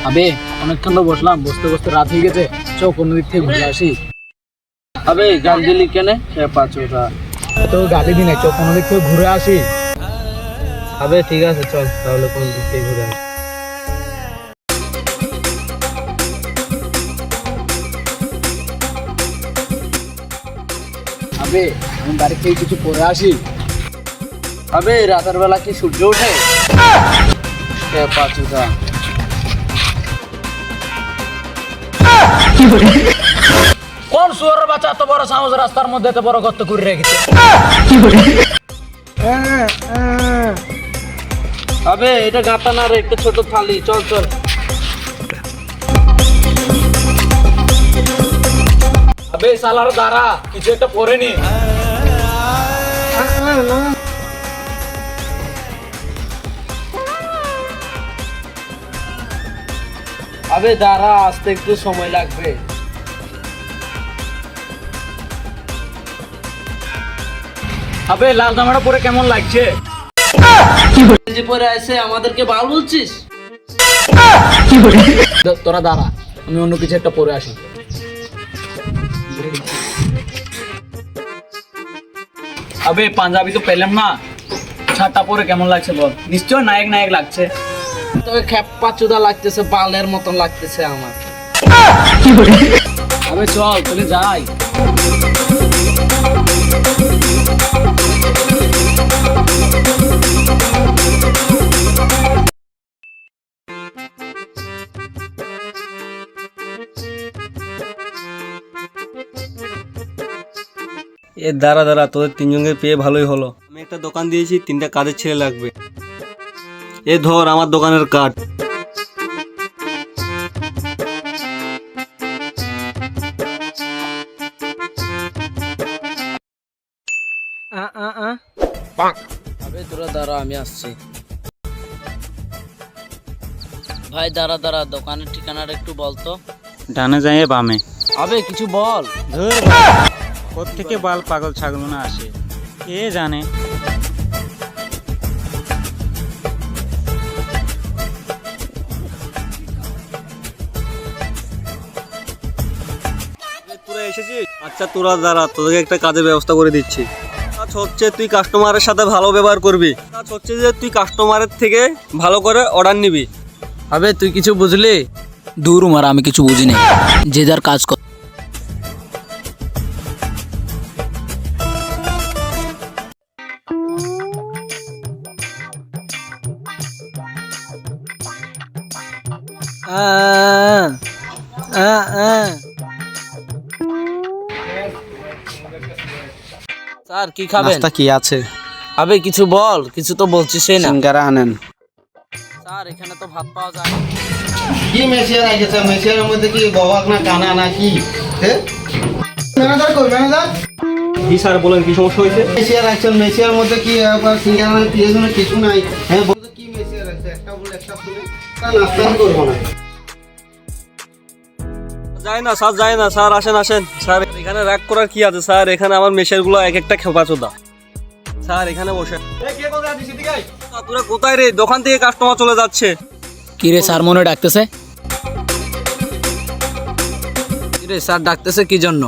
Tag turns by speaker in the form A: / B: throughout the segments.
A: আবে অনেকক্ষণ তো বসলাম, বসতে বসতে রাত হয়ে গেছে, চো কোনো দিক থেকে ঘুরে আসি।
B: আবে গান দিলি কেনে সে পাঁচটা
A: তো গাড়ি দিন চো কোনো দিক থেকে ঘুরে আসি।
B: আবে ঠিক আছে চল তাহলে কোন দিক থেকে ঘুরে আসি।
A: আবে আমি বাড়ি থেকে কিছু পরে আসি।
B: আবে রাতের বেলা কি সূর্য ওঠে? সে পাঁচটা
A: কোন শুয়োরের বাচ্চা এত বড় সাহস রাস্তার মধ্যে এত বড় গর্ত করে রেখেছে?
B: আবে এটা গাতা না রে, একটা ছোট থালি, চল চল।
A: আবে সালার দাঁড়া, কিছু একটা পরে নি।
B: আবে দাঁড়া, আসতে একটু সময় লাগবে।
A: আবে লাল জামাটা পরে কেমন লাগছে?
B: যে পরে আসে আমাদেরকে বাল বলছিস?
A: তোরা দাঁড়া, আমি অন্য কিছু একটা পরে আসি। আবে পাঞ্জাবি তো পেলাম না, শার্টটা পরে কেমন লাগছে বল? নিশ্চয় নায়ক নায়ক লাগছে।
B: তবে খেপা চুদা লাগতেছে, বালের মতন লাগতেছে আমার।
A: আবে চল চলে যাই।
C: এ দাঁড়া দাঁড়া, তোদের তিনজনকে পেয়ে ভালোই হলো। আমি একটা দোকান দিয়েছি, 3টা কাজের ছেলে লাগবে। এ ধর আমার দোকানের কার্ড।
B: আবে তোরা দাঁড়া, আমি আসছি। ভাই দাঁড়া দাঁড়া, দোকানের ঠিকানাটা একটু বলতো।
C: ডানে যায় বামে।
B: আবে কিছু বল।
C: ধর কোত্থেকে বাল পাগল ছাগল না আসে কে জানে। তোরা এসেছিস? আচ্ছা তোরা দাঁড়া, তোদেরকে একটা কাজের ব্যবস্থা করে দিচ্ছি। কাজ হচ্ছে তুই কাস্টমারের সাথে ভালো ব্যবহার করবি। কাজ হচ্ছে যে তুই কাস্টমারের থেকে ভালো করে অর্ডার নিবি।
B: আবে তুই কিছু বুঝলি?
A: দূর মারা, আমি কিছু বুঝি না, যে যার কাজ কর।
B: স্যার কি খাবেন?
C: নাস্তা কি আছে?
B: আবে কিছু বল, কিছু তো বলছিস না।
C: সিঙ্গারা আনেন।
B: স্যার এখানে তো ভাত পাওয়া যায় না।
D: কি মেশিয়ার আইছে? মেশিয়ারের মধ্যে কি ববাক না কানা না কি? হ্যাঁ ম্যানেজার কই ম্যানেজার?
C: জি স্যার বলেন, কি সমস্যা হয়েছে?
D: মেশিয়ার আইছে, মেশিয়ার মধ্যে কি আবার সিঙ্গারা না পিয়াজ না কিছু নাই? হ্যাঁ বলতো কি মেশিয়ার আইছে? একটা বলে একটা শুনে তা নাস্তা করব না।
C: যায় না স্যার, যায় না স্যার, আসেন আসেন স্যার। এখানে রাগ করার কি আছে স্যার? এখানে আমার মেশারগুলো এক একটা খেপাচোদা। স্যার এখানে বসে। তোরা কোথায় রে? দোকান থেকে কাস্টমার চলে যাচ্ছে।
A: কি রে স্যার মনে ডাকতেছে?
B: রে স্যার ডাকতেছে কি জন্য?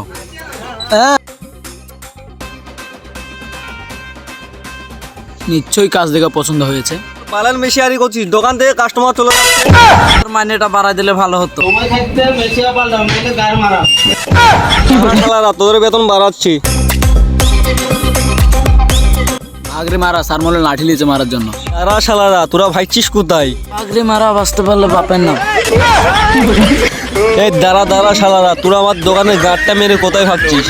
A: নিশ্চয়ই কাজ দেখে পছন্দ হয়েছে।
C: পালান মেশিয়ারি করছিস, দোকান থেকে কাস্টমার চলে যাচ্ছে।
B: তোর মাইনেটা বাড়াই দিলে ভালো হতো।
D: সময় থাকতে মেশিয়া পাল্টাম নাহলে গায়ে মারা।
C: শালারা তোদের বেতন বাড়াচ্ছি।
A: আগরে মারা, স্যার মনে লাঠি লিয়েছে মারার জন্য।
C: তারা শালারা তোরা ভাইছিস কোথায়?
B: আগরে মারা বাঁচতে পারলে বাপের নাম।
C: এই দাঁড়া দাঁড়া শালারা, তোরা আমার দোকানে গাড়টা মেরে কোথায় ভাবছিস?